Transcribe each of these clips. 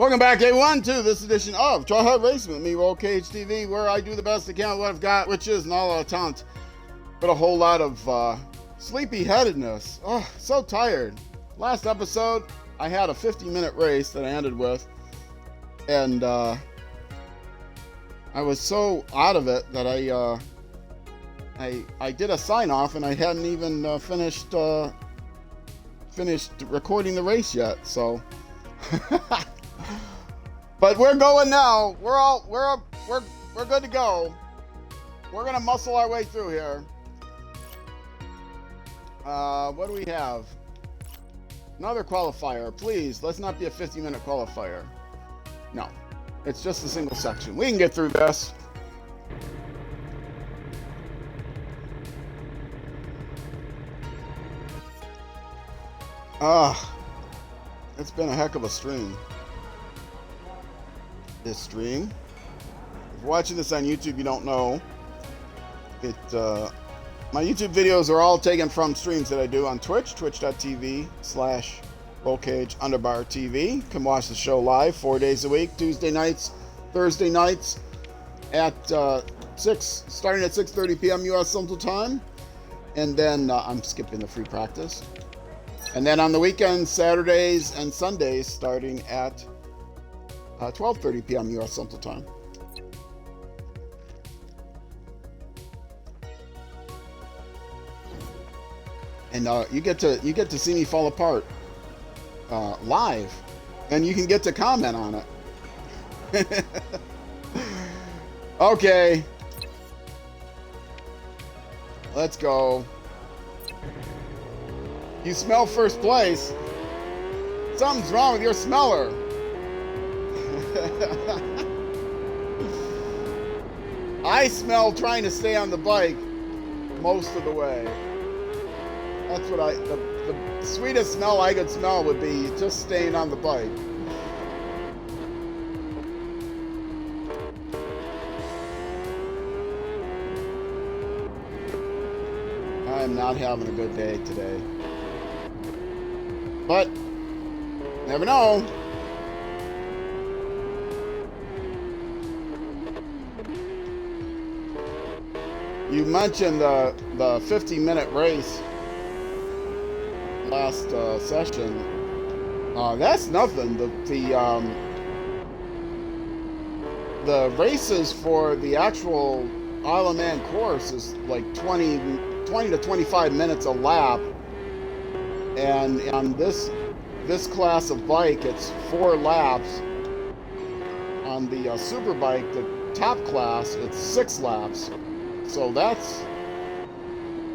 Welcome back, everyone, to this edition of Try Hard Racing with me, Roll Cage TV, where I do the best I can with what I've got, which is not a lot of talent, but a whole lot of sleepy-headedness. Oh, so tired. Last episode, I had a 50-minute race that I ended with, and I was so out of it that I did a sign-off, and I hadn't even finished recording the race yet, so... But we're going now. We're good to go. We're gonna muscle our way through here. What do we have? Another qualifier. Please, let's not be a 50-minute qualifier. No, it's just a single section. We can get through this. It's been a heck of a stream. This stream. If you're watching this on YouTube, you don't know. My YouTube videos are all taken from streams that I do on Twitch, twitch.tv/rollcage_TV. Come watch the show live 4 days a week, Tuesday nights, Thursday nights at 6, starting at 6:30 p.m. U.S. Central Time. And then I'm skipping the free practice. And then on the weekends, Saturdays and Sundays, starting at 12:30 p.m. U.S. Central Time. And you get to see me fall apart live, and you can get to comment on it. Okay, let's go. You smell first place. Something's wrong with your smeller. I smell trying to stay on the bike most of the way. That's what the sweetest smell I could smell would be just staying on the bike. I am not having a good day today. But, never know. You mentioned the 50-minute race last session. That's nothing. The races for the actual Isle of Man course is like 20 to 25 minutes a lap, and on this class of bike, it's 4 laps. On the super bike, the top class, it's 6 laps. So that's,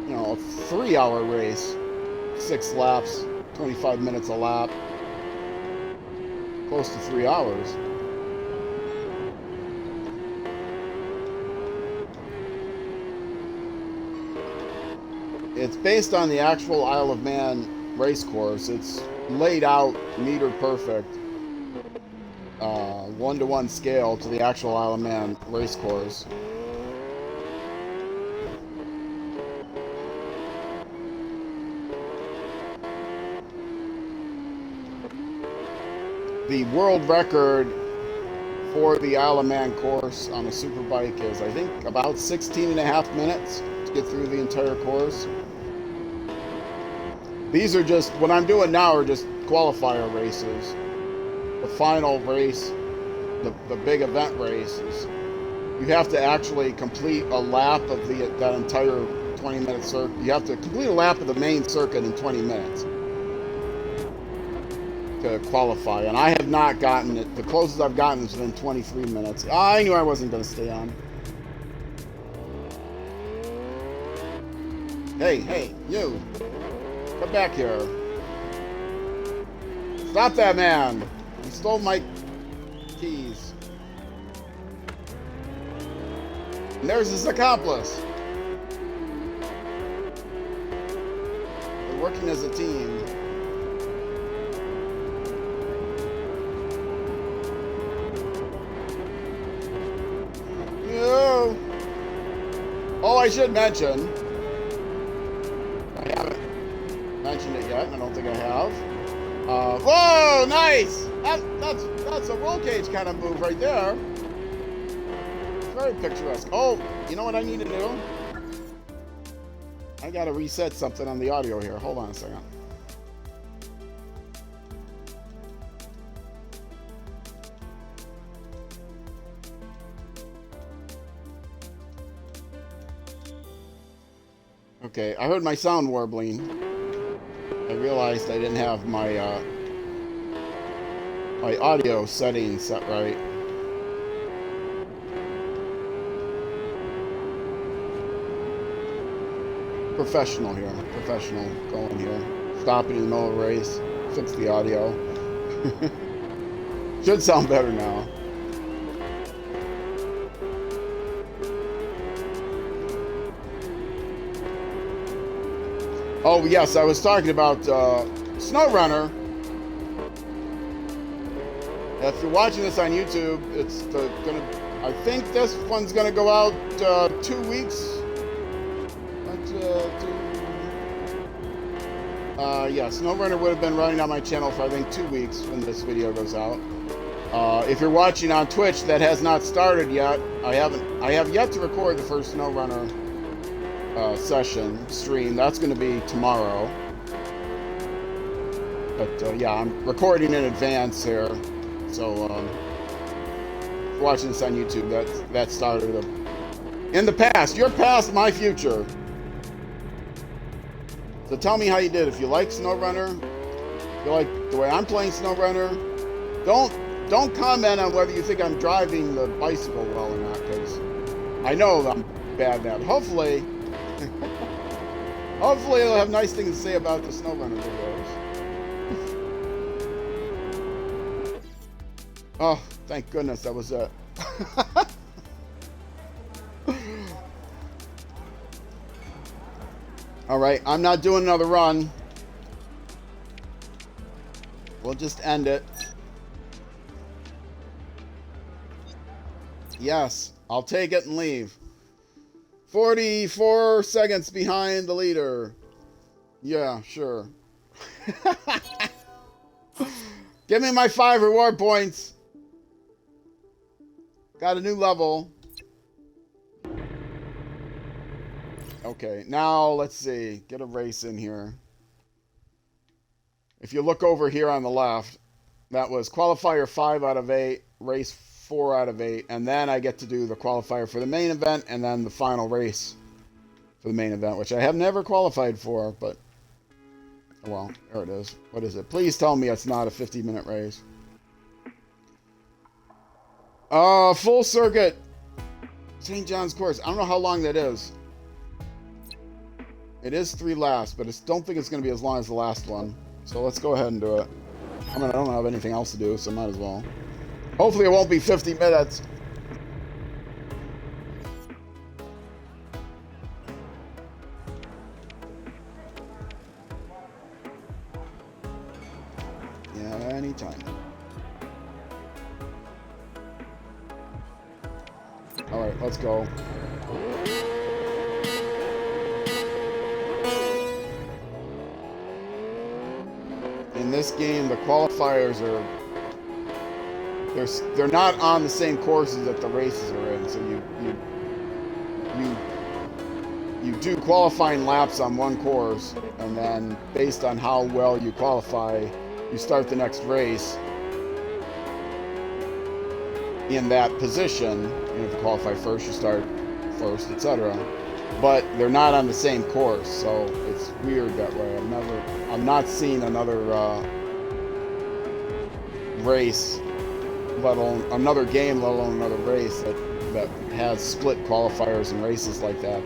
a 3-hour race, 6 laps, 25 minutes a lap, close to 3 hours. It's based on the actual Isle of Man race course. It's laid out, metered perfect, 1-to-1 scale to the actual Isle of Man race course. The world record for the Isle of Man course on a superbike is, I think, about 16.5 minutes to get through the entire course. These are just, what I'm doing now are just qualifier races. The final race, the big event races, you have to actually complete a lap of that entire 20-minute circuit. You have to complete a lap of the main circuit in 20 minutes. To qualify, and I have not gotten it. The closest I've gotten is within 23 minutes. I knew I wasn't going to stay on. Hey, you! Come back here. Stop that man! He stole my keys. And there's his accomplice. They're working as a team. Oh, I should mention, I haven't mentioned it yet, and I don't think I have. Whoa, nice! That's a roll cage kind of move right there. Very picturesque. Oh, you know what I need to do? I gotta reset something on the audio here. Hold on a second. Okay, I heard my sound warbling. I realized I didn't have my my audio settings set right. Professional here. Professional going here. Stopping in the middle of the race. Fix the audio. Should sound better now. Oh, yes, I was talking about SnowRunner. If you're watching this on YouTube, it's I think this one's gonna go out 2 weeks. Yeah, SnowRunner would have been running on my channel for I think 2 weeks when this video goes out. If you're watching on Twitch, that has not started yet. I have yet to record the first SnowRunner stream. That's going to be tomorrow. But yeah, I'm recording in advance here. So if you're watching this on YouTube, that started in the past. Your past, my future. So tell me how you did. If you like SnowRunner, if you like the way I'm playing SnowRunner, don't comment on whether you think I'm driving the bicycle well or not, because I know I'm bad at that. Hopefully you'll have nice things to say about the SnowRunner videos. Oh, thank goodness that was it. All right, I'm not doing another run. We'll just end it. Yes, I'll take it and leave. 44 seconds behind the leader. Yeah, sure. Give me my 5 reward points. Got a new level. Okay, now let's see. Get a race in here. If you look over here on the left, that was qualifier 5 out of 8, race 4 out of 8, and then I get to do the qualifier for the main event and then the final race for the main event, which I have never qualified for, but well, there it is. What is it? Please tell me it's not a 50-minute race. Full circuit St. John's course. I don't know how long that is. It is 3 laps, but I don't think it's going to be as long as the last one. So let's go ahead and do it. I mean, I don't have anything else to do, so might as well. Hopefully it won't be 50 minutes. Yeah, anytime. All right, let's go. In this game, the qualifiers are they're not on the same courses that the races are in. So you do qualifying laps on one course, and then based on how well you qualify, you start the next race in that position. And if you qualify first, you start first, etc. But they're not on the same course, so it's weird that way. I'm not seeing another race, let alone another game, let alone another race that has split qualifiers and races like that.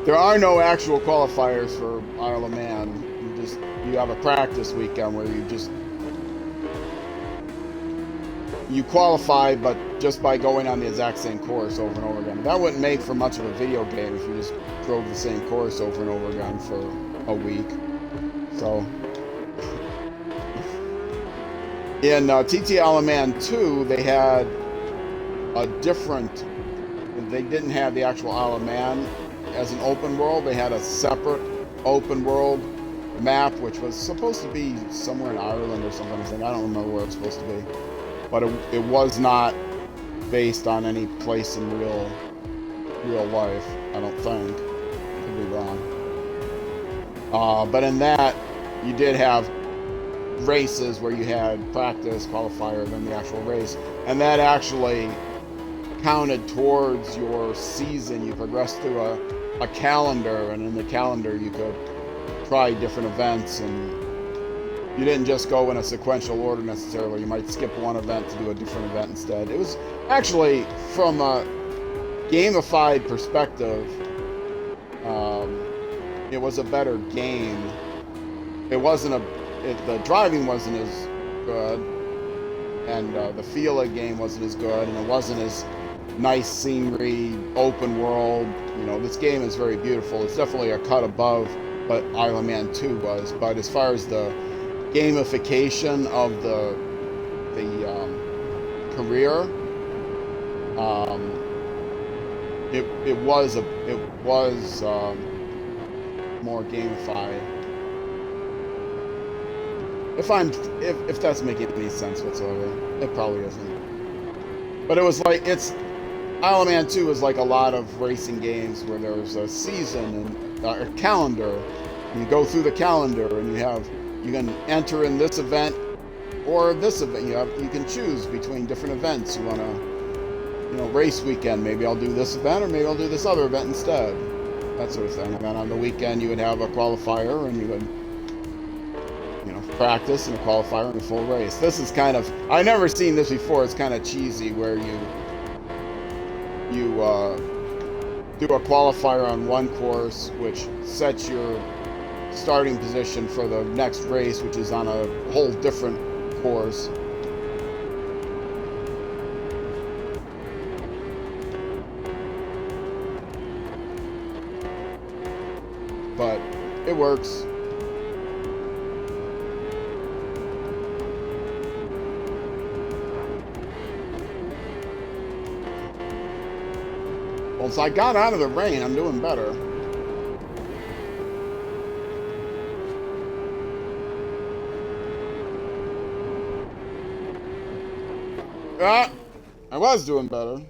There are no actual qualifiers for Isle of Man. You have a practice weekend where you qualify, but just by going on the exact same course over and over again. That wouldn't make for much of a video game if you just drove the same course over and over again for a week. So, in TT Isle of Man 2, they had they didn't have the actual Isle of Man as an open world. They had a separate open world map, which was supposed to be somewhere in Ireland or something. I don't remember where it's supposed to be, but it was not based on any place in real life. I don't think. Could be wrong. But in that, you did have races where you had practice, qualifier, then the actual race, and that actually counted towards your season. You progressed through a calendar, and in the calendar you could try different events, and you didn't just go in a sequential order necessarily. You might skip one event to do a different event instead. It was actually, from a gamified perspective, it was a better game. The driving wasn't as good, and the feel of the game wasn't as good, and it wasn't as nice scenery, open world. You know, this game is very beautiful. It's definitely a cut above what Isle of Man 2 was, but as far as the gamification of the career, it was more gamified. If that's making any sense whatsoever, it probably isn't. But it was like, Isle of Man 2 was like a lot of racing games where there was a season and a calendar, and you go through the calendar, and you can enter in this event or this event. You can choose between different events. You want to, race weekend, maybe I'll do this event, or maybe I'll do this other event instead. That sort of thing. And then on the weekend you would have a qualifier, and you would practice and a qualifier and a full race. This is kind of, I've never seen this before. It's kind of cheesy where you do a qualifier on one course, which sets your starting position for the next race, which is on a whole different course. But it works. Well, so I got out of the rain. I'm doing better. I was doing better.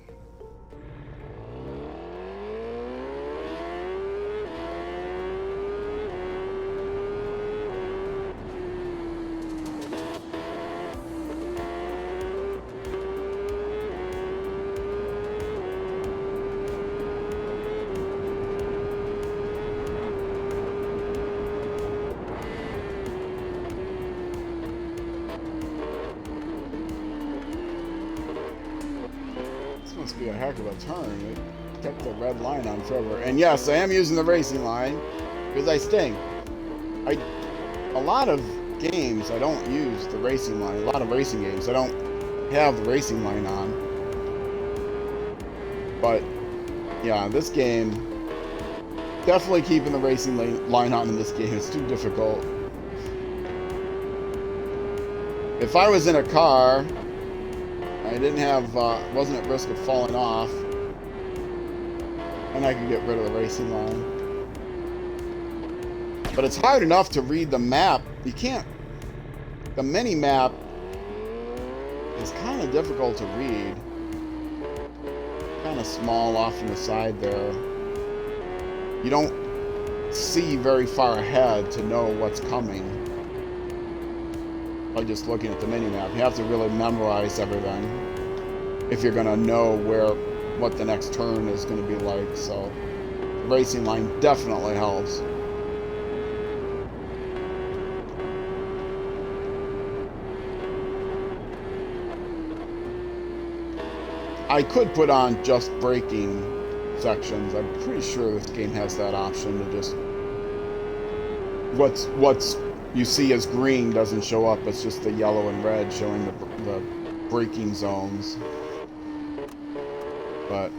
Must be a heck of a turn. It kept the red line on forever. And yes, I am using the racing line because I stink. A lot of games I don't use the racing line. A lot of racing games I don't have the racing line on. But yeah, this game, definitely keeping the racing line on in this game. It's too difficult. If I was in a car, I didn't have, wasn't at risk of falling off, and I could get rid of the racing line. But it's hard enough to read the map. You can't, the mini map is kind of difficult to read. Kind of small off on the side there. You don't see very far ahead to know what's coming by just looking at the mini-map. You have to really memorize everything if you're going to know what the next turn is going to be like. So the racing line definitely helps. I could put on just braking sections. I'm pretty sure this game has that option to just what's you see as green doesn't show up. It's just the yellow and red showing the braking zones. But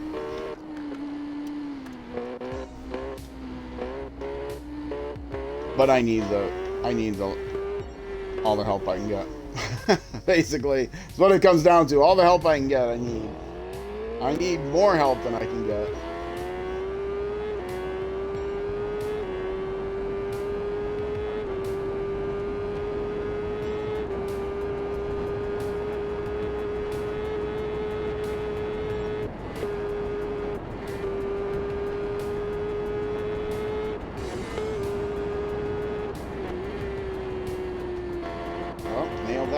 I need all the help I can get. Basically, it's what it comes down to. All the help I can get, I need more help than I can get.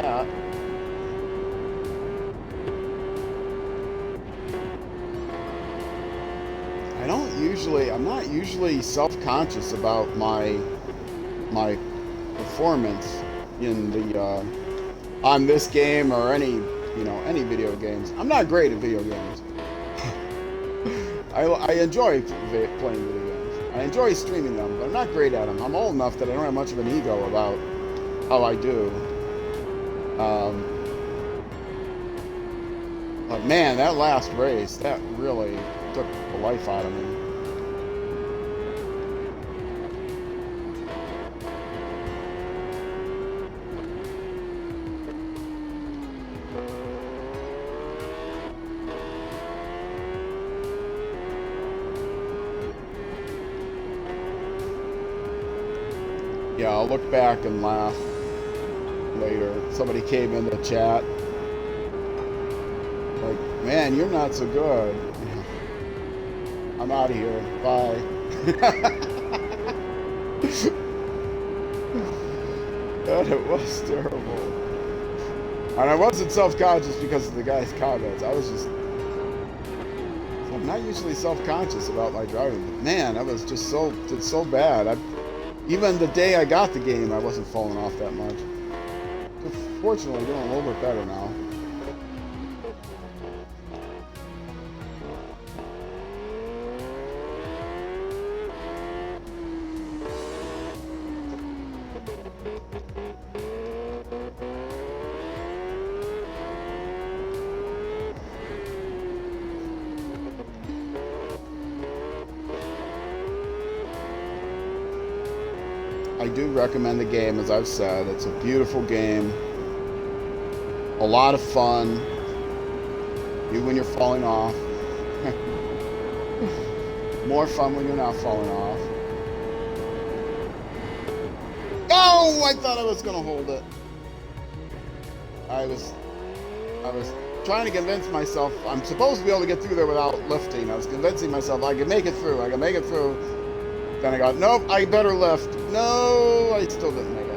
that. I'm not usually self-conscious about my performance in the on this game or any video games. I'm not great at video games. I enjoy playing video games. I enjoy streaming them, but I'm not great at them. I'm old enough that I don't have much of an ego about how I do. But man, that last race, that really took the life out of me. Yeah, I'll look back and laugh later. Somebody came in the chat like, man, you're not so good. I'm out of here. Bye. God, it was terrible. And I wasn't self-conscious because of the guy's comments. I was just... I'm not usually self-conscious about my driving. But man, I was just did so bad. Even the day I got the game, I wasn't falling off that much. But fortunately, doing a little bit better now. I do recommend the game, as I've said. It's a beautiful game. A lot of fun. Even when you're falling off. More fun when you're not falling off. Oh, I thought I was going to hold it. I was trying to convince myself I'm supposed to be able to get through there without lifting. I was convincing myself I could make it through. I could make it through. Then I got, nope, I better lift. No, I still didn't make it.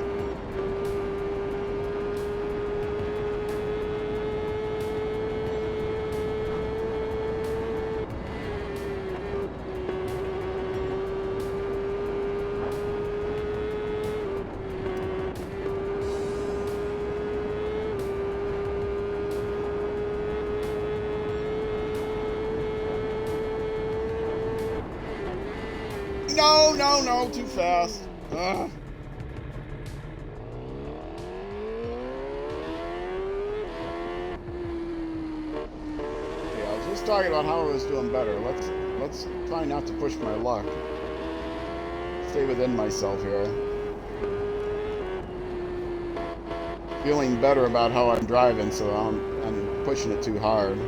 No, too fast. Ugh. Okay, I was just talking about how I was doing better. Let's try not to push my luck. Stay within myself here. Feeling better about how I'm driving, so I'm pushing it too hard.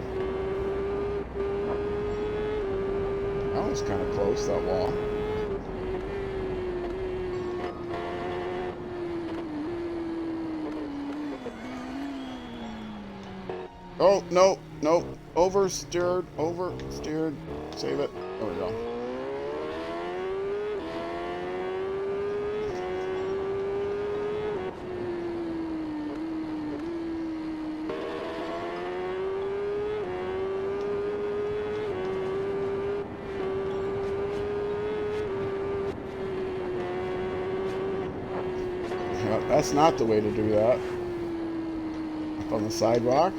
That was kind of close, that wall. Oh, no. Oversteered. Save it. There we go. Yeah, that's not the way to do that. Up on the sidewalk.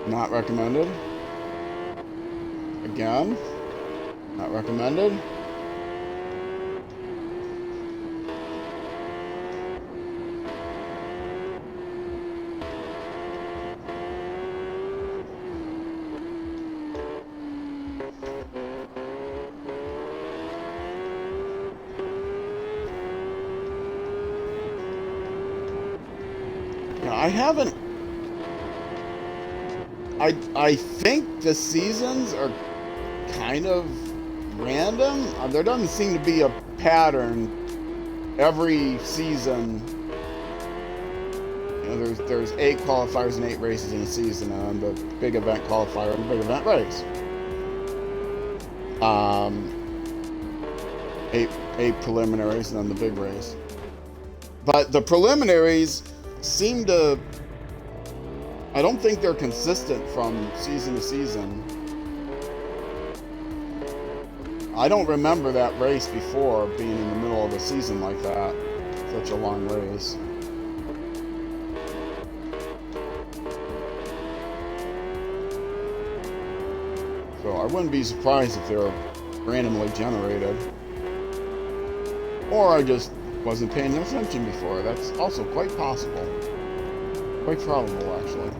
Not recommended. Again, not recommended. Now, I haven't. I think the seasons are kind of random. There doesn't seem to be a pattern every season. You know, there's 8 qualifiers and 8 races in a season, and the big event qualifier and the big event race. 8 preliminaries and then the big race. But the preliminaries seem to. I don't think they're consistent from season to season. I don't remember that race before being in the middle of a season like that. Such a long race. So I wouldn't be surprised if they're randomly generated. Or I just wasn't paying attention before. That's also quite possible. Quite probable, actually.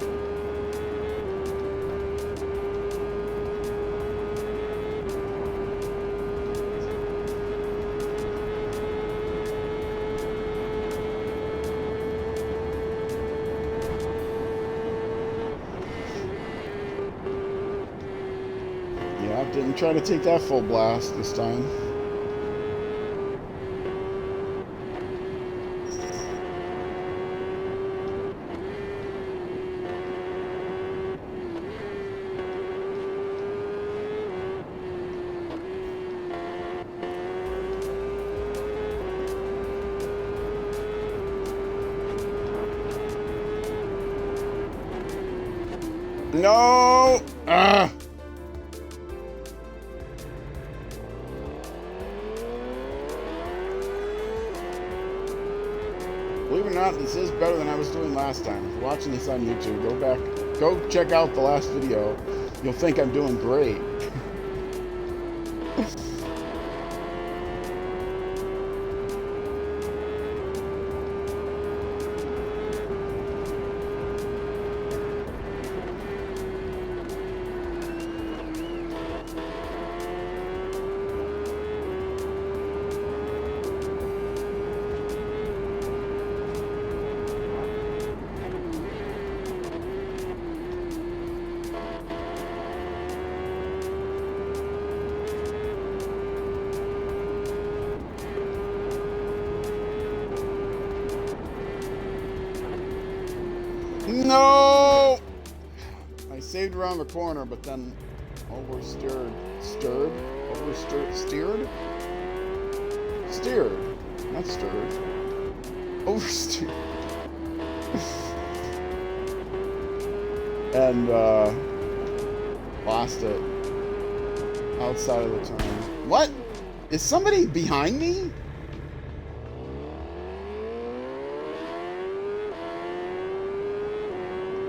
Yeah, didn't try to take that full blast this time. No! Ah! Believe it or not, this is better than I was doing last time. If you're watching this on YouTube, go check out the last video. You'll think I'm doing great. No! I saved around the corner, but then oversteered. Steered? Not stirred. Oversteered. And, lost it. Outside of the turn. What? Is somebody behind me?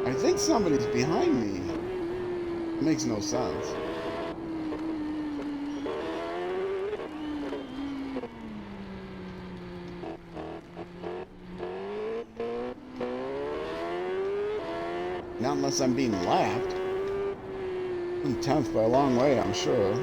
I think somebody's behind me. It makes no sense. Not unless I'm being lapped. I'm 10th by a long way, I'm sure.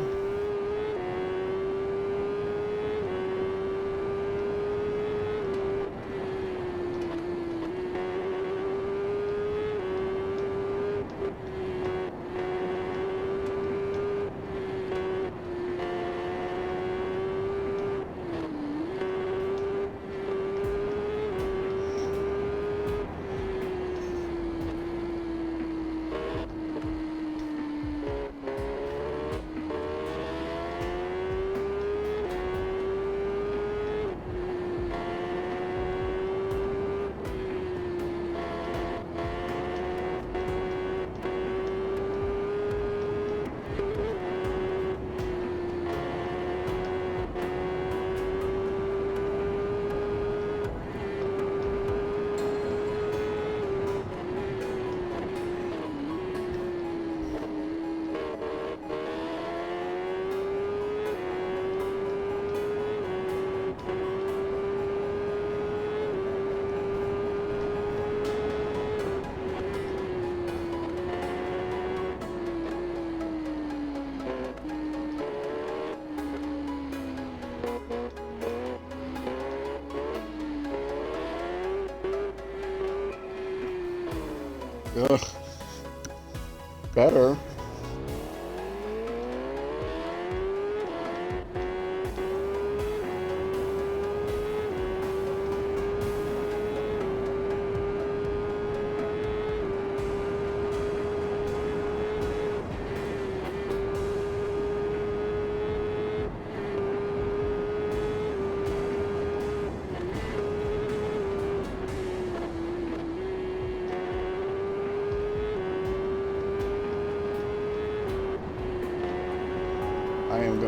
Ugh. Better.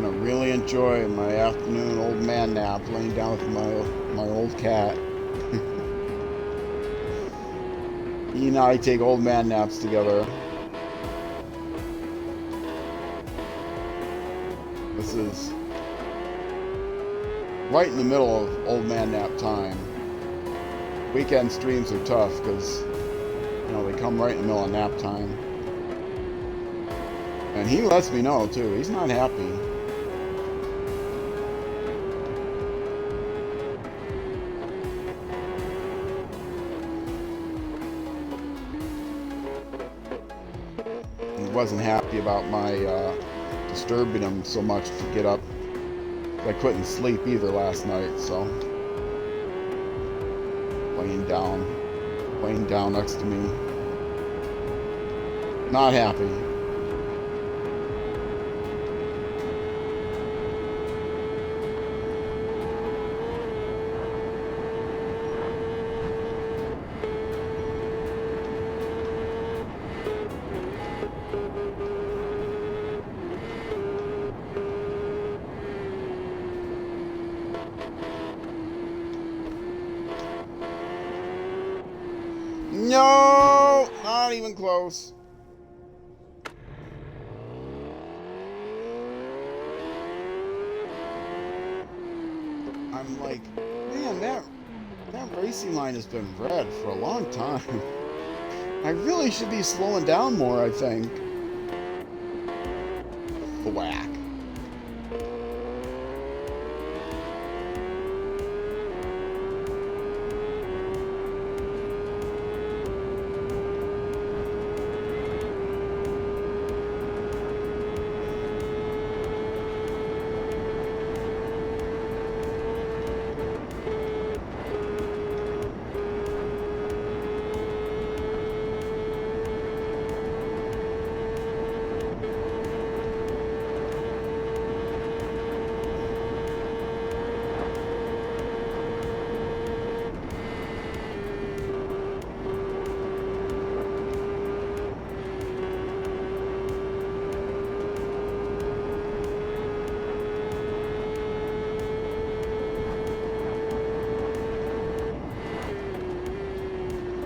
gonna really enjoy my afternoon old man nap, laying down with my old cat. He and I take old man naps together. This is right in the middle of old man nap time. Weekend streams are tough because, you know, they come right in the middle of nap time. And he lets me know too, he's not happy. He wasn't happy about my disturbing him so much to get up. I couldn't sleep either last night, so laying down next to me. Not happy. No, not even close. I'm like, man, that racing line has been red for a long time. I really should be slowing down more, I think. Whack.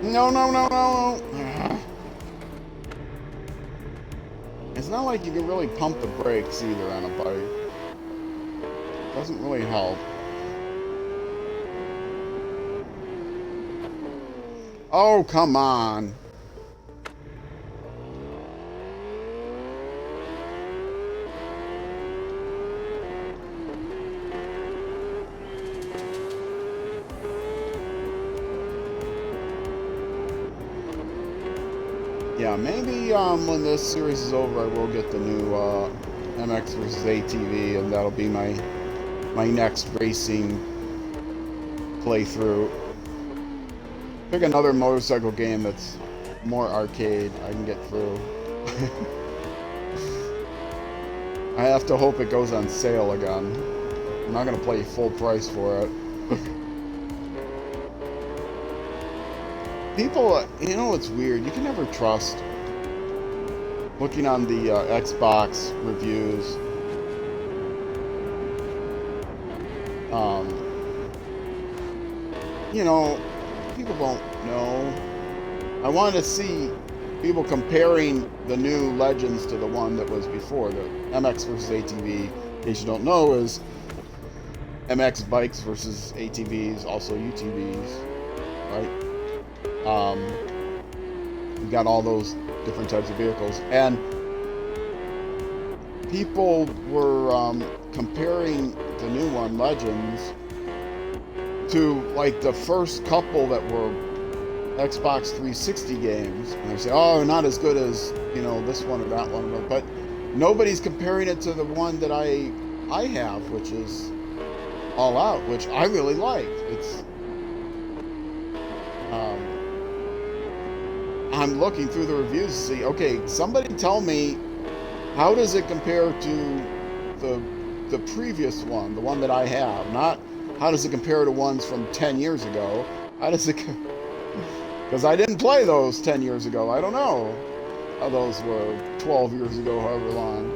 No, no, no, no, no. It's not like you can really pump the brakes either on a bike. Doesn't really help. Oh, come on. Yeah, maybe when this series is over, I will get the new MX versus ATV, and that'll be my next racing playthrough. Pick another motorcycle game that's more arcade I can get through. I have to hope it goes on sale again. I'm not gonna pay full price for it. People, you know what's weird? You can never trust. Looking on the Xbox reviews, you know, people don't know. I wanted to see people comparing the new Legends to the one that was before. The MX versus ATV, in case you don't know, is MX bikes versus ATVs, also UTVs, right? You've got all those different types of vehicles, and people were comparing the new one, Legends, to like the first couple that were Xbox 360 games, and they say, oh, not as good as, you know, this one or that one, but nobody's comparing it to the one that I have, which is All Out, which I really liked. It's I'm looking through the reviews to see, okay, somebody tell me, how does it compare to the previous one, the one that I have? Not how does it compare to ones from 10 years ago? How does it, because I didn't play those 10 years ago. I don't know how those were 12 years ago, however long.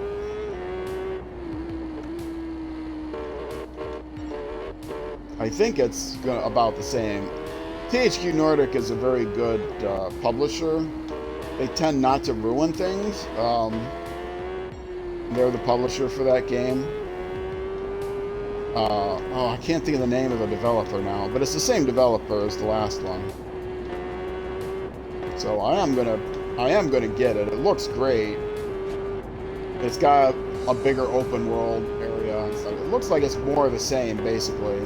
I think it's about the same. THQ Nordic is a very good publisher. They tend not to ruin things. They're the publisher for that game. Oh, I can't think of the name of the developer now, but it's the same developer as the last one. So I am gonna get it. It looks great. It's got a bigger open world area and stuff. It looks like it's more of the same, basically.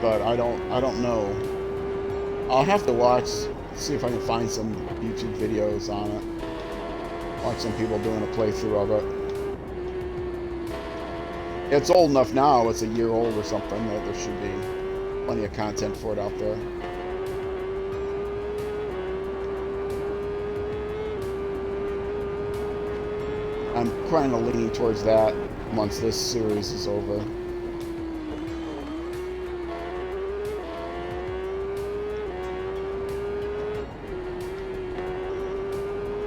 But I don't know. I'll have to see if I can find some YouTube videos on it. Watch some people doing a playthrough of it. It's old enough now, it's a year old or something, that there should be plenty of content for it out there. I'm kind of leaning towards that once this series is over.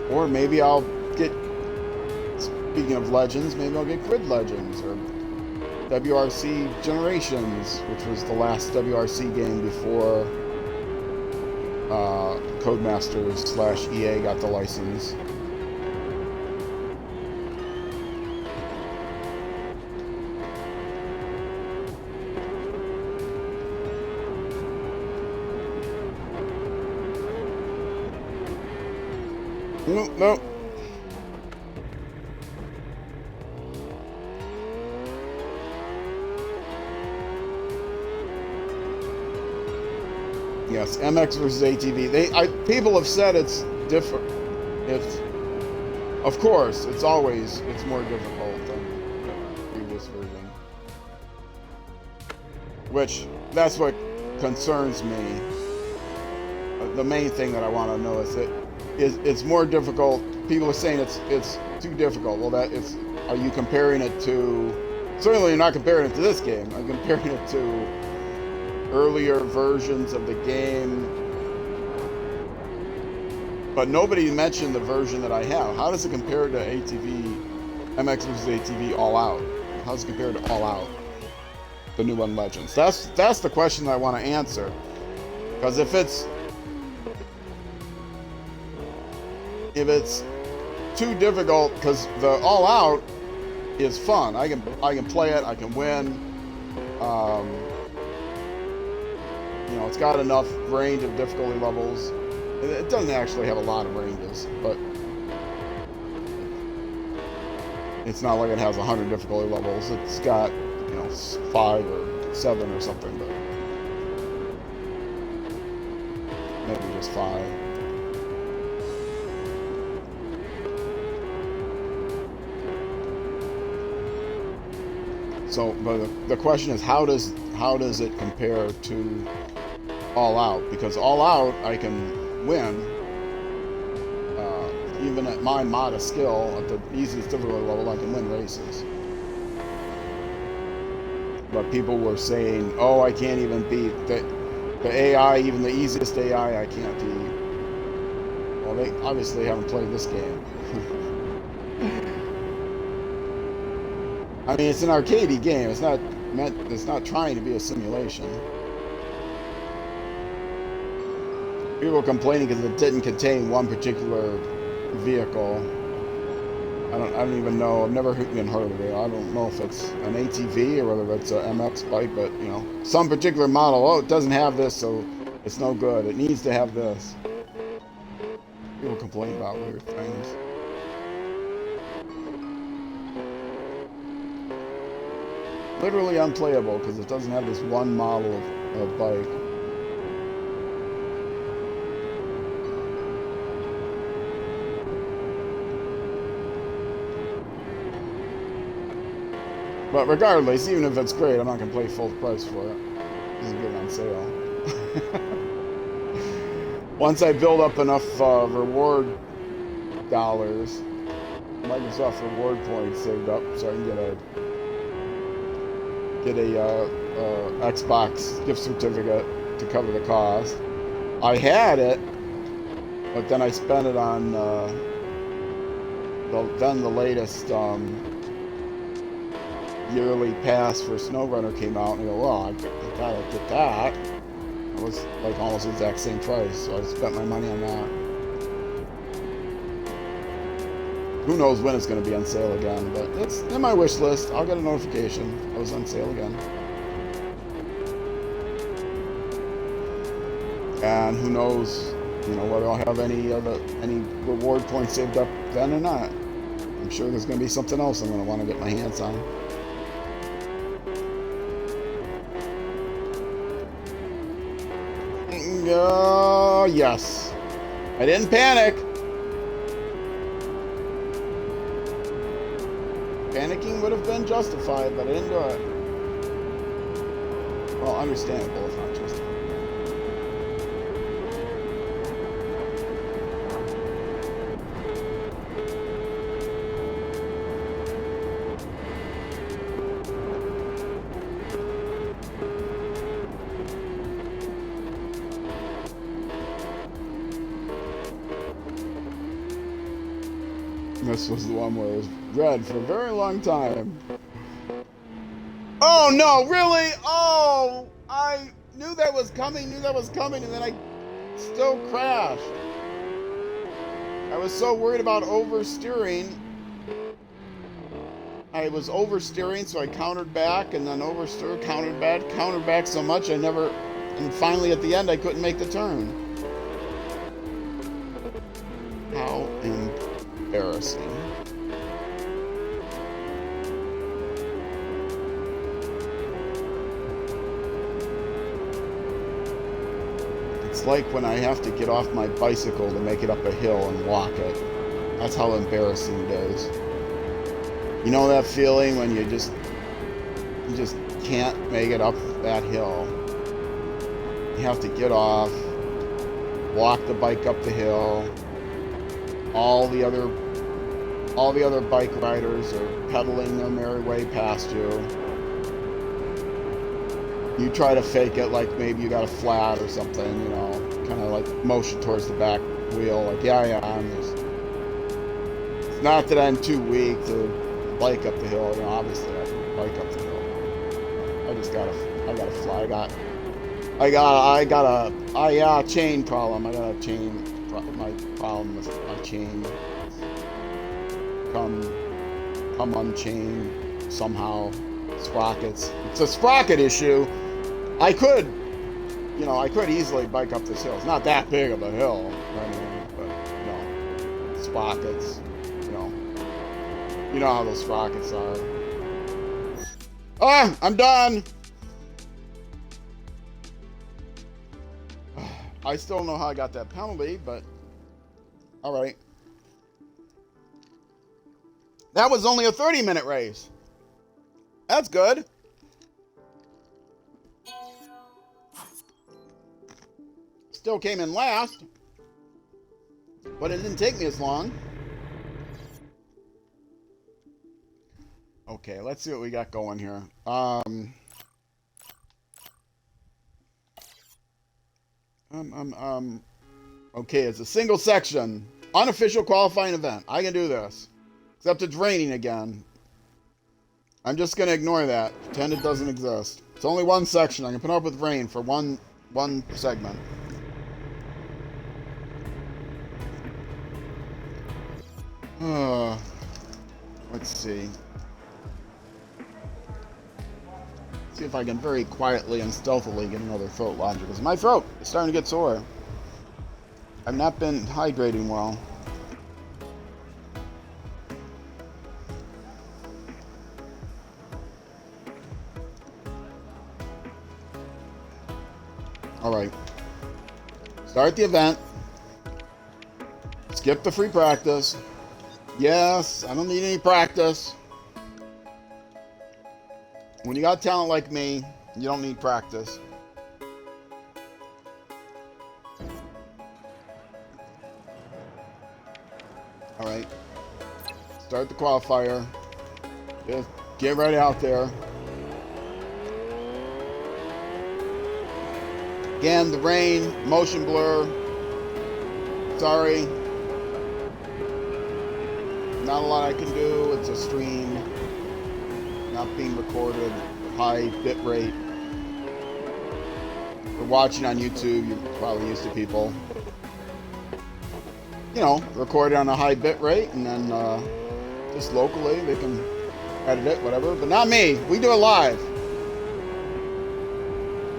Or maybe I'll get, speaking of Legends, maybe I'll get Grid Legends or WRC Generations, which was the last WRC game before Codemasters/EA got the license. No. Yes, MX versus ATV. People have said it's different. Of course, it's more difficult than the previous version. Which, that's what concerns me. The main thing that I want to know is that it's more difficult. People are saying it's too difficult. Well, are you comparing it to? Certainly, you're not comparing it to this game. I'm comparing it to earlier versions of the game. But nobody mentioned the version that I have. How does it compare to MX vs. ATV All Out? How does it compare to All Out, the new one, Legends? That's the question I want to answer. Because if it's too difficult, because the All Out is fun. I can play it. I can win. It's got enough range of difficulty levels. It doesn't actually have a lot of ranges, but it's not like it has 100 difficulty levels. It's got 5 or 7 or something, but maybe just 5. So, but the question is, how does it compare to All Out? Because All Out, I can win, even at my modest skill, at the easiest difficulty level, I can win races. But people were saying, oh, I can't even beat the AI, even the easiest AI, I can't beat. Well, they obviously haven't played this game. I mean, it's an arcadey game. It's not trying to be a simulation. People were complaining because it didn't contain one particular vehicle. I don't even know. I've never even heard of it. I don't know if it's an ATV or whether it's an MX bike, but some particular model. Oh, it doesn't have this, so it's no good. It needs to have this. People complain about weird things. Literally unplayable because it doesn't have this one model of bike. But regardless, even if it's great, I'm not going to pay full price for it. It doesn't get it on sale. Once I build up enough reward dollars, Microsoft reward points saved up, so I can get a Xbox gift certificate to cover the cost. I had it, but then I spent it on then the latest yearly pass for SnowRunner came out, and I go, well, I gotta get that. It was like almost the exact same price, so I spent my money on that. Who knows when it's going to be on sale again, but it's in my wish list. I'll get a notification it was on sale again. And who knows, whether I'll have any reward points saved up then or not. I'm sure there's going to be something else I'm going to want to get my hands on. Yes. I didn't panic. Panicking would have been justified, but I didn't do it. Well, understandable if not justified. This was the one where it was red for a very long time. Oh no, really? Oh, I knew that was coming, and then I still crashed. I was so worried about oversteering. I was oversteering, so I countered back, and then oversteered, countered back so much and finally at the end I couldn't make the turn. How embarrassing. It's like when I have to get off my bicycle to make it up a hill and walk it. That's how embarrassing it is. You know that feeling when you just can't make it up that hill? You have to get off, walk the bike up the hill. All the other bike riders are pedaling their merry way past you. You try to fake it like maybe you got a flat or something, kind of like motion towards the back wheel, like yeah, I'm just. It's not that I'm too weak to bike up the hill. Obviously I can bike up the hill. I gotta fly. I got a chain problem. I got a chain. My problem with my chain. Come unchained somehow. Sprockets. It's a sprocket issue. I could easily bike up this hill. It's not that big of a hill, but sprockets. You know how those sprockets are. Ah, I'm done. I still don't know how I got that penalty, but all right. That was only a 30-minute race. That's good. Still came in last, but it didn't take me as long. Okay, let's see what we got going here. Okay, it's a single section, unofficial qualifying event. I can do this, except it's raining again. I'm just gonna ignore that. Pretend it doesn't exist. It's only one section. I can put up with rain for one segment. Let's see. See if I can very quietly and stealthily get another throat launcher, because my throat is starting to get sore. I've not been hydrating well. Alright. Start the event. Skip the free practice. Yes, I don't need any practice. When you got talent like me, you don't need practice. Alright. Start the qualifier. Just get right out there. Again, the rain, motion blur. Sorry. Not a lot I can do. It's a stream, not being recorded, high bit rate. If you're watching on YouTube, you're probably used to people, you know, record it on a high bit rate, and then just locally they can edit it, whatever. But not me. We do it live.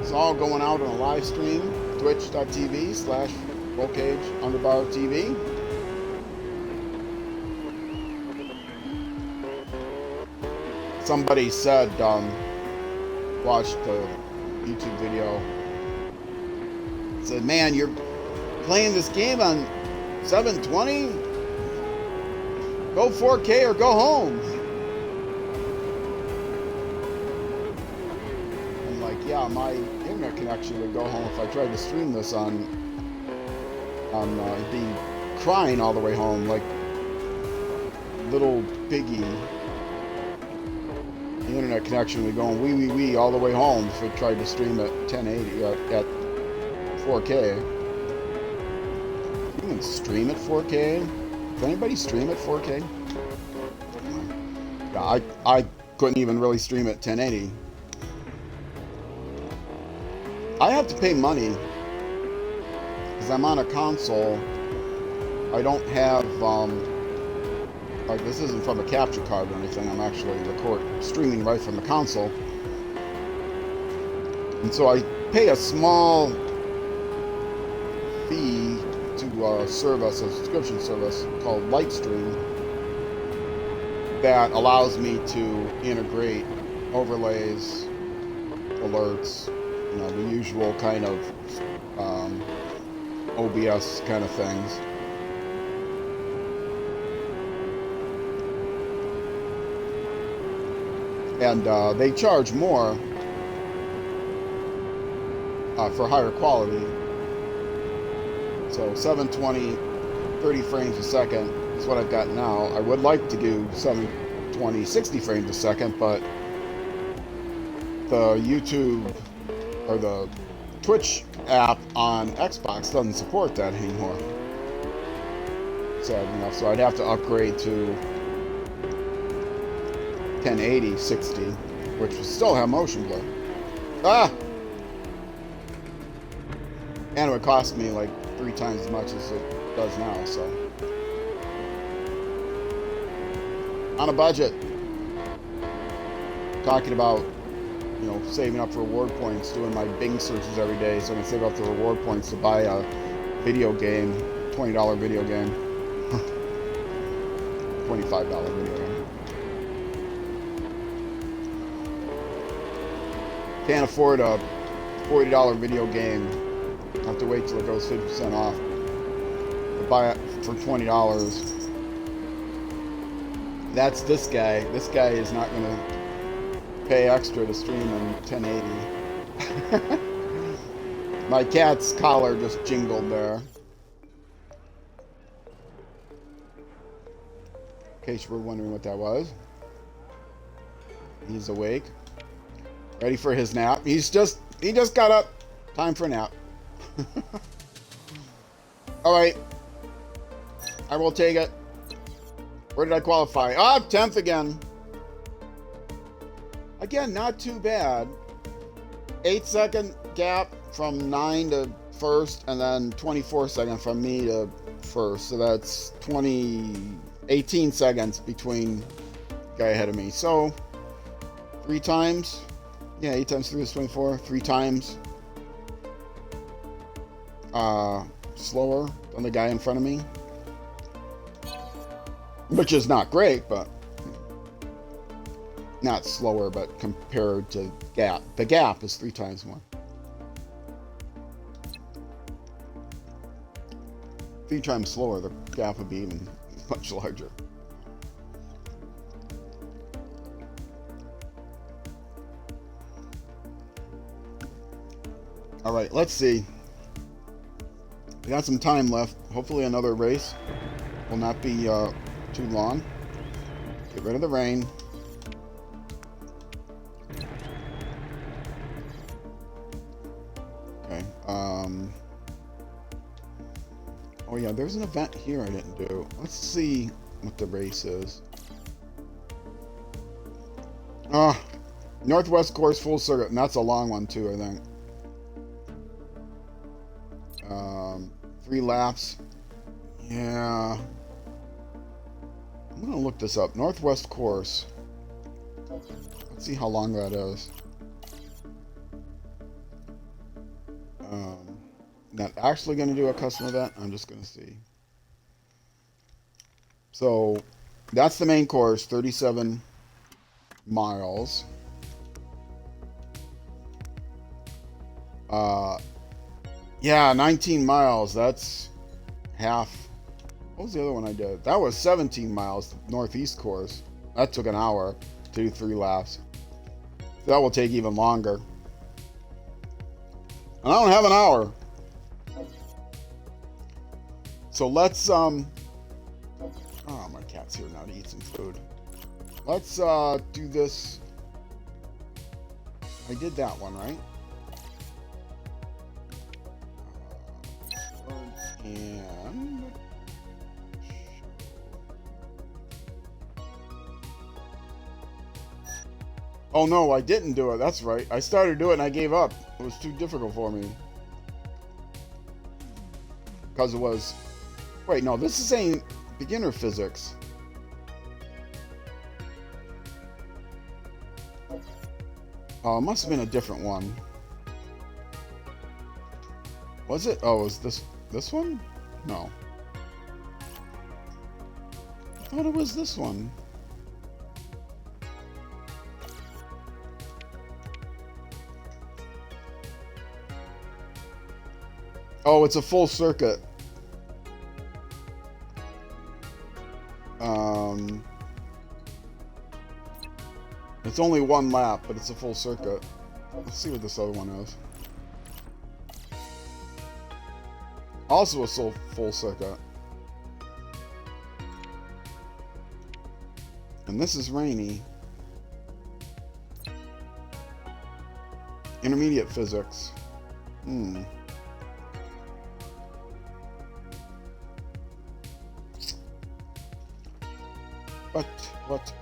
It's all going out on a live stream, twitch.tv/rollcage_TV. Somebody said, watched the YouTube video, said, man, you're playing this game on 720? Go 4K or go home. I'm like, yeah, my internet connection would go home if I tried to stream this on I'd be crying all the way home, like little piggy. The internet connection would go wee all the way home if I tried to stream at 1080 at 4K. You can stream at 4K? Does anybody stream at 4K? Yeah, I couldn't even really stream at 1080. I have to pay money because I'm on a console. I don't have like, this isn't from a capture card or anything. I'm actually streaming right from the console. And so I pay a small fee to a subscription service called Lightstream that allows me to integrate overlays, alerts, you know, the usual kind of OBS kind of things. And they charge more for higher quality. So 720, 30 frames a second is what I've got now. I would like to do 720, 60 frames a second, but the YouTube or the Twitch app on Xbox doesn't support that anymore. Sad enough, so I'd have to upgrade to 1080 60, which will still have motion blur. And it would cost me like 3 times as much as it does now, so on a budget. Talking about, you know, saving up reward points, doing my Bing searches every day so I can save up the reward points to buy a video game, $20 video game, $25 video game. Can't afford a $40 video game. I have to wait till it goes 50% off to buy it for $20. That's this guy. This guy is not going to pay extra to stream in 1080. My cat's collar just jingled there. In case you were wondering what that was. He's awake. Ready for his nap. He just got up. Time for a nap. Alright. I will take it. Where did I qualify? 10th again. Again, not too bad. 8-second gap from 9 to first, and then 24 seconds from me to first. So that's 18 seconds between the guy ahead of me. So 3 times. Yeah, 8 times 3 is 24. 3 times slower than the guy in front of me. Which is not great, but not slower, but compared to gap. The gap is 3 times more. 3 times slower, the gap would be even much larger. Alright, let's see. We got some time left. Hopefully another race will not be too long. Get rid of the rain. Okay. Oh yeah, there's an event here I didn't do. Let's see what the race is. Ah, Northwest course full circuit, and that's a long one too, I think. 3 laps. Yeah. I'm gonna look this up. Northwest course. Let's see how long that is. Not actually gonna do a custom event. I'm just gonna see. So that's the main course, 37 miles. Yeah, 19 miles. That's half. What was the other one I did? That was 17 miles, northeast course. That took an hour to do 3 laps. That will take even longer. And I don't have an hour. So let's, oh, my cat's here now to eat some food. Let's, do this. I did that one, right? And oh no, I didn't do it. That's right. I started to do it and I gave up. It was too difficult for me. Because it was... Wait, no, this is saying beginner physics. Oh, it must have been a different one. Was it? Oh, was this one? No. I thought it was this one. Oh, it's a full circuit. It's only 1 lap, but it's a full circuit. Let's see what this other one is. Also a full circuit. And this is rainy. Intermediate physics.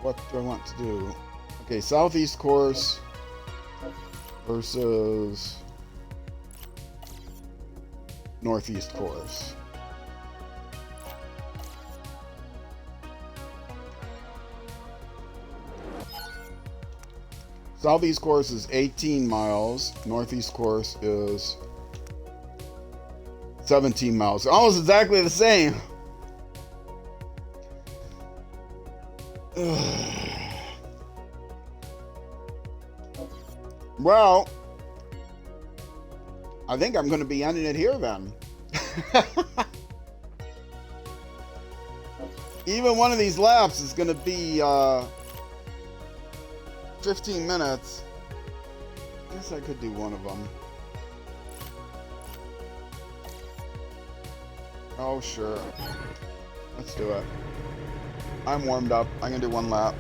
What do I want to do? Okay, southeast course versus northeast course. Southeast course is 18 miles. Northeast course is 17 miles. Almost exactly the same. Well, I think I'm going to be ending it here then. Even one of these laps is going to be 15 minutes. I guess I could do one of them. Oh, sure. Let's do it. I'm warmed up. I'm going to do 1 lap.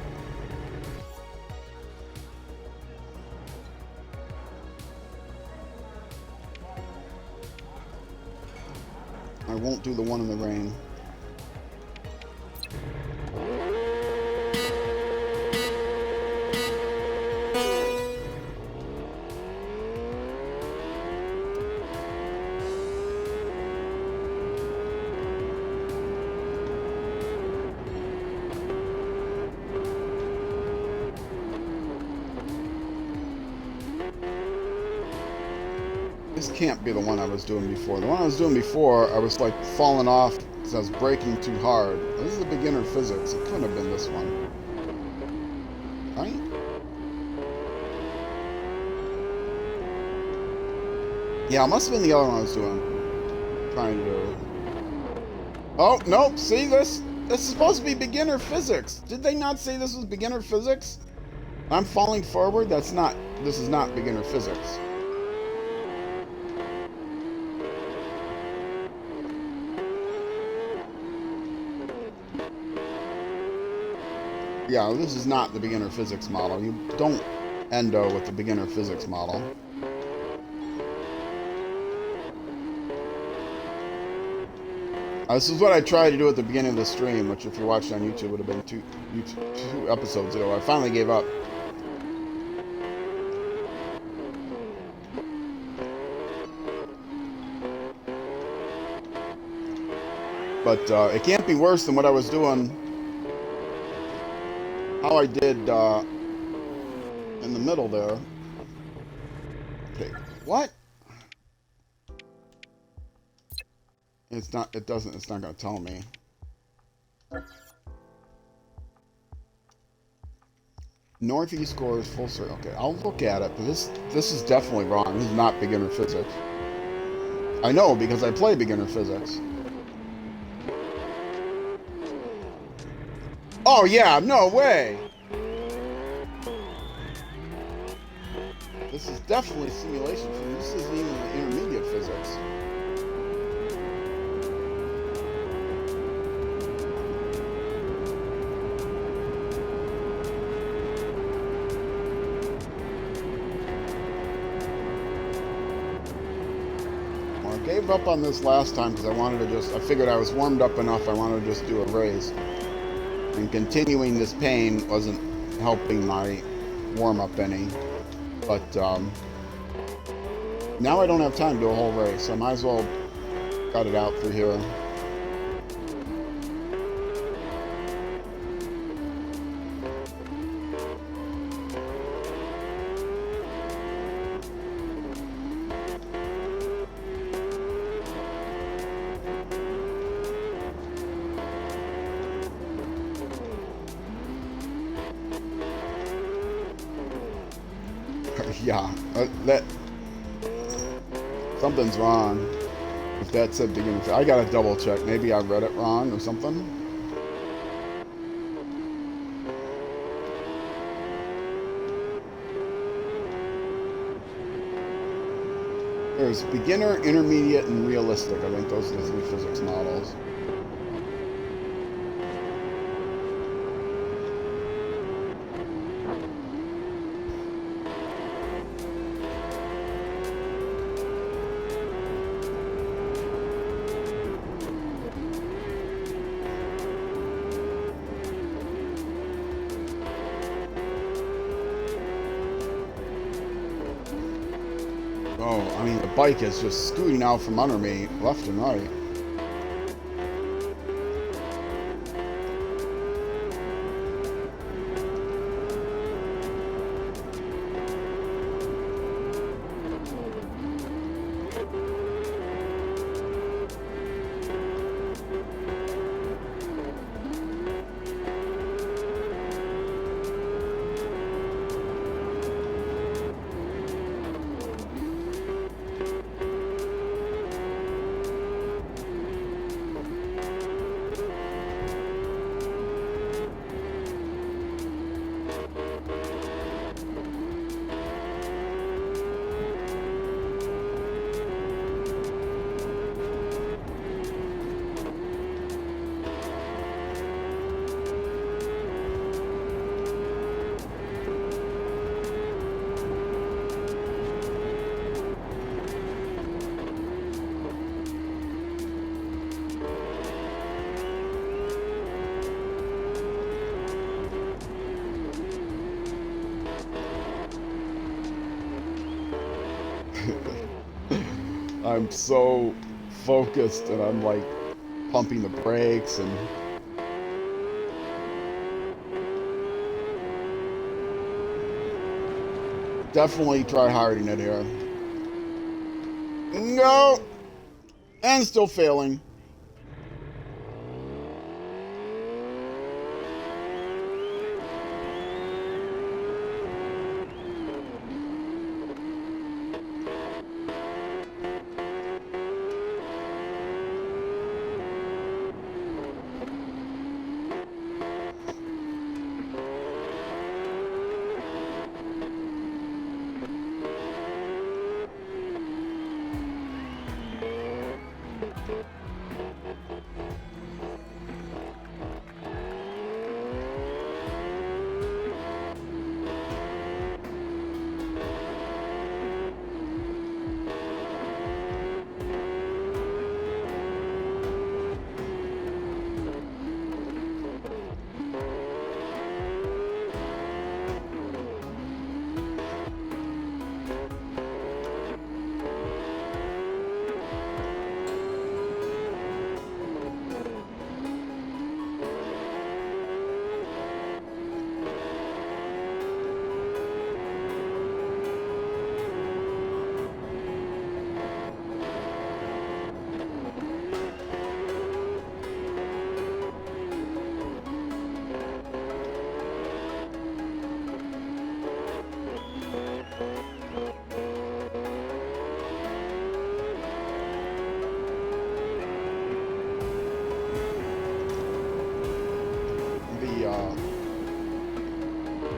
I won't do the one in the rain. This can't be the one I was doing before. The one I was doing before, I was like falling off because I was braking too hard. This is the beginner physics. It couldn't have been this one. Right? Yeah, it must have been the other one I was doing. Trying to do. Oh, nope. See this? This is supposed to be beginner physics. Did they not say this was beginner physics? I'm falling forward? This is not beginner physics. Yeah, this is not the beginner physics model. You don't endo with the beginner physics model. This is what I tried to do at the beginning of the stream, which if you watched on YouTube would have been two episodes ago. I finally gave up. But it can't be worse than what I was doing, how I did in the middle there. Okay, what? It's not going to tell me. Northeast scores full circle. Okay, I'll look at it, but this is definitely wrong. This is not beginner physics. I know because I play beginner physics. Oh yeah, no way. This is definitely simulation physics. This isn't even intermediate physics. Well, I gave up on this last time because I figured I was warmed up enough, I wanted to just do a race. And continuing this pain wasn't helping my warm-up any. But now I don't have time to do a whole race. I might as well cut it out through here. Yeah, that something's wrong. If that said beginning, I gotta double check. Maybe I read it wrong or something. There's beginner, intermediate, and realistic. I think those are the 3 physics models. Oh, I mean, the bike is just scooting out from under me, left and right. I'm so focused and I'm like pumping the brakes and definitely try harding it here. No! And still failing.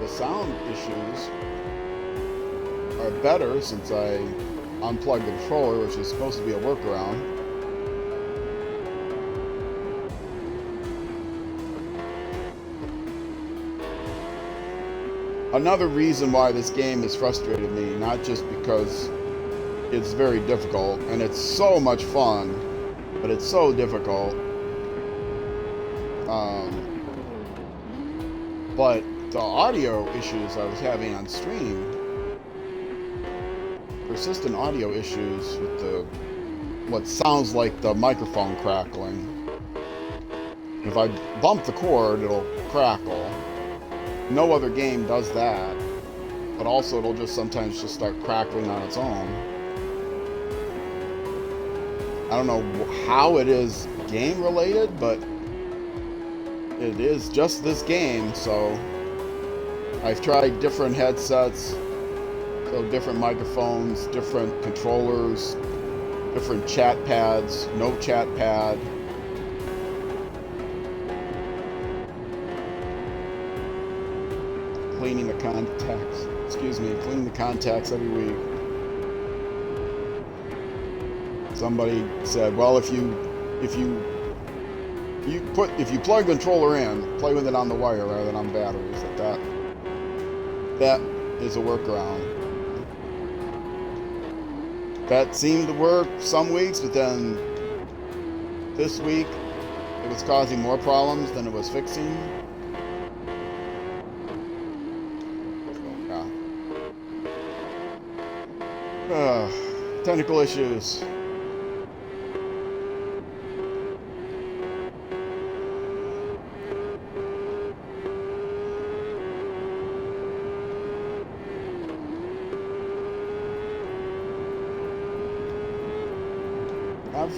the sound issues are better since I unplugged the controller, which is supposed to be a workaround. Another reason why this game has frustrated me, not just because it's very difficult, and it's so much fun, but it's so difficult. But the audio issues I was having on stream, persistent audio issues with the what sounds like the microphone crackling. If I bump the cord, it'll crackle. No other game does that, but also it'll just sometimes just start crackling on its own. I don't know how it is game related, but it is just this game. So I've tried different headsets, so different microphones, different controllers, different chat pads, no chat pad. Cleaning the contacts, cleaning the contacts every week. Somebody said, well, if you plug the controller in, play with it on the wire rather than on batteries. That is a workaround. That seemed to work some weeks, but then this week it was causing more problems than it was fixing. Technical issues.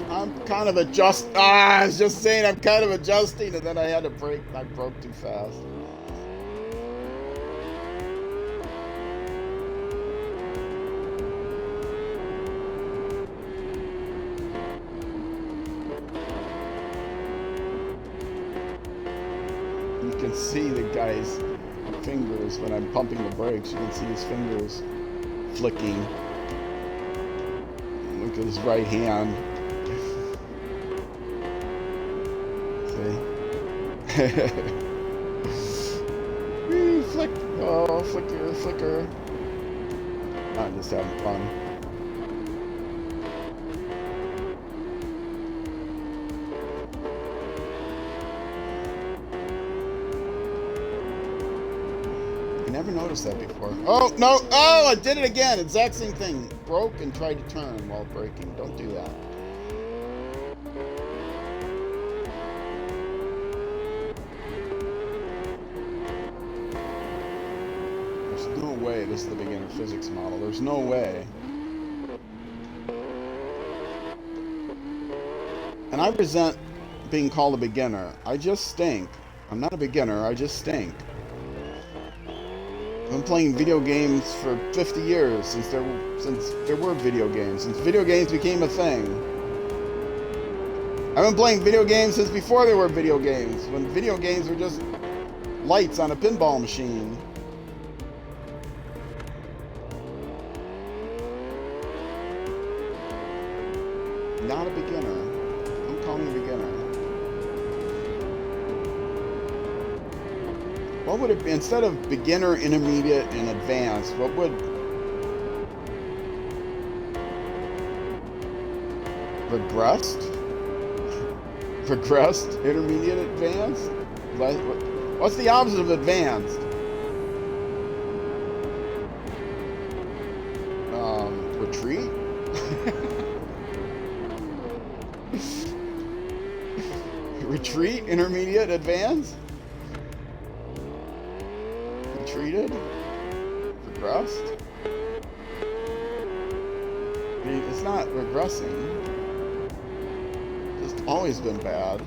I'm kind of I was just saying I'm kind of adjusting, and then I had to break. I broke too fast. You can see the guy's fingers when I'm pumping the brakes. You can see his fingers flicking. Look at his right hand. Wee, flick. Oh, flicker, flicker. I'm just having fun. I never noticed that before. Oh, no. Oh, I did it again. Exact same thing. Broke and tried to turn while braking. Don't do that. There's no way this is the beginner physics model. There's no way. And I resent being called a beginner. I just stink. I'm not a beginner. I just stink. I've been playing video games for 50 years since there were video games, since video games became a thing. I've been playing video games since before there were video games, when video games were just lights on a pinball machine. Not a beginner. Don't call me a beginner. What would it be, instead of beginner, intermediate, and advanced, what would... Regressed? Regressed, intermediate, advanced? What's the opposite of advanced? Retreat? Retreat, intermediate, advanced? Retreated? Regressed? I mean, it's not regressing. It's just always been bad.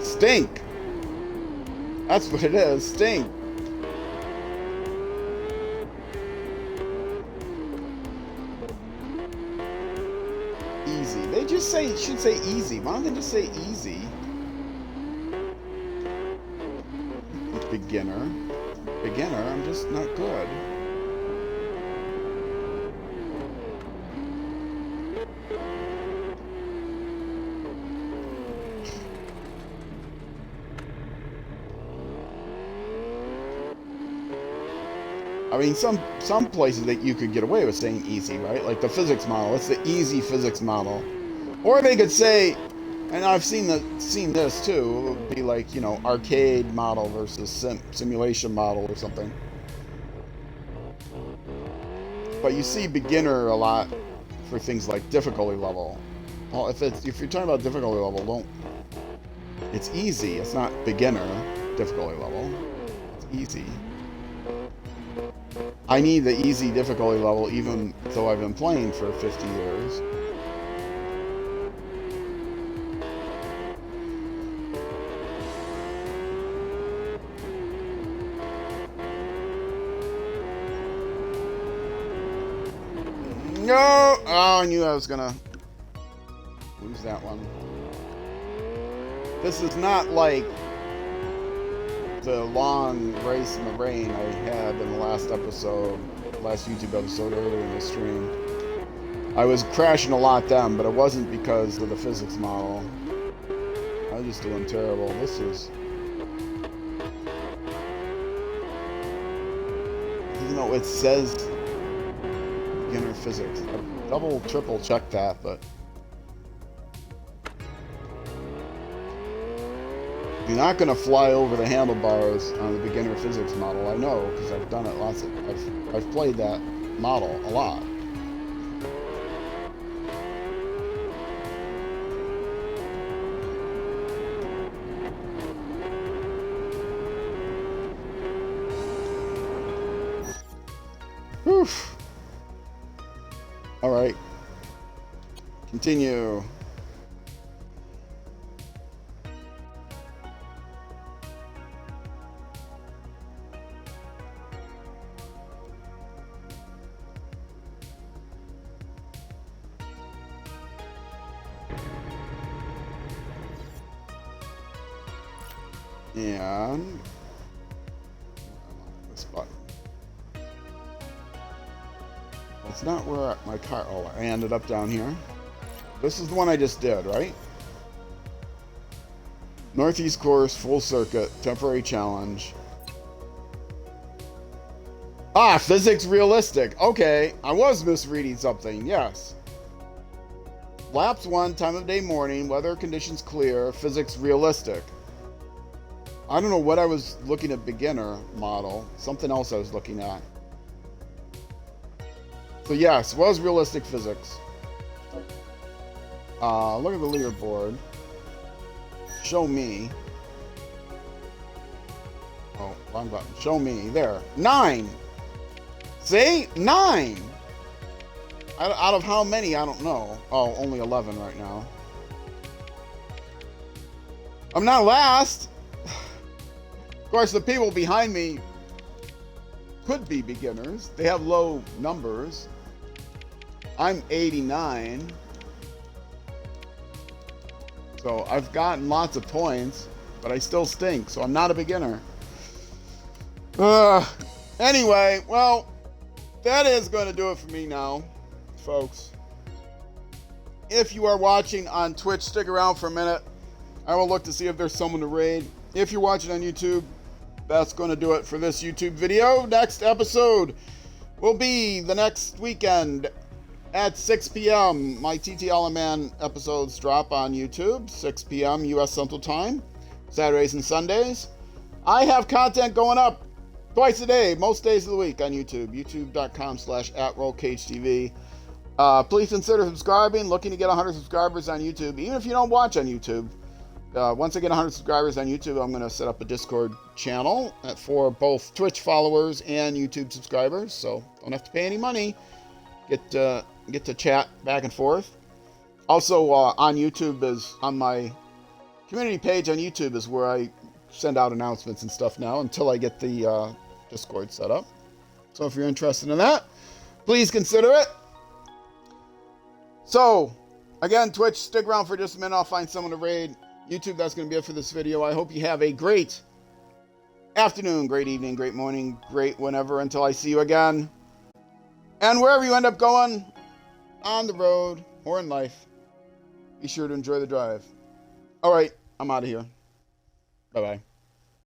Stink! That's what it is, stink! Easy. They just should say easy. Why don't they just say easy? beginner. Beginner, I'm just not good. I mean, some places that you could get away with saying easy, right? Like the physics model, it's the easy physics model. Or they could say, and I've seen this too, it would be like, you know, arcade model versus simulation model or something. But you see beginner a lot for things like difficulty level. Well, if you're talking about difficulty level, it's easy. It's not beginner difficulty level. It's easy. I need the easy difficulty level even though I've been playing for 50 years. No! Oh, I knew I was gonna lose that one. This is not like the long race in the rain I had in the last YouTube episode earlier in the stream. I was crashing a lot then, but it wasn't because of the physics model. I was just doing terrible. This is... Even though it says beginner physics. I double, triple check that, but... You're not going to fly over the handlebars on the beginner physics model. I know, because I've done it lots of... I've played that model a lot. Whew. Alright. Continue. And this button. That's not where my car. Oh, I ended up down here. This is the one I just did, right? Northeast course, full circuit, temporary challenge. Ah, physics realistic. Okay, I was misreading something. Yes. Laps 1, time of day morning, weather conditions clear, physics realistic. I don't know what I was looking at beginner model. Something else I was looking at. So yes, was realistic physics. Look at the leaderboard. Show me. Oh, wrong button. Show me. There. 9! See? 9! Out of how many? I don't know. Oh, only 11 right now. I'm not last! Of course, the people behind me could be beginners. They have low numbers. I'm 89. So I've gotten lots of points, but I still stink, so I'm not a beginner. Anyway, well, that is going to do it for me now, folks. If you are watching on Twitch, stick around for a minute. I will look to see if there's someone to raid. If you're watching on YouTube, that's going to do it for this YouTube video. Next episode will be the next weekend at 6 p.m. My TT Man episodes drop on YouTube, 6 p.m. U.S. Central Time, Saturdays and Sundays. I have content going up twice a day, most days of the week on YouTube, youtube.com/@RollCageTV. Please consider subscribing, looking to get 100 subscribers on YouTube, even if you don't watch on YouTube. Once I get 100 subscribers on YouTube, I'm going to set up a Discord channel for both Twitch followers and YouTube subscribers, so don't have to pay any money. Get to chat back and forth. Also, on YouTube is on my community page on YouTube is where I send out announcements and stuff now until I get the Discord set up. So if you're interested in that, please consider it. So, again, Twitch, stick around for just a minute. I'll find someone to raid. YouTube, that's going to be it for this video. I hope you have a great afternoon, great evening, great morning, great whenever until I see you again. And wherever you end up going, on the road or in life, be sure to enjoy the drive. All right, I'm out of here. Bye-bye.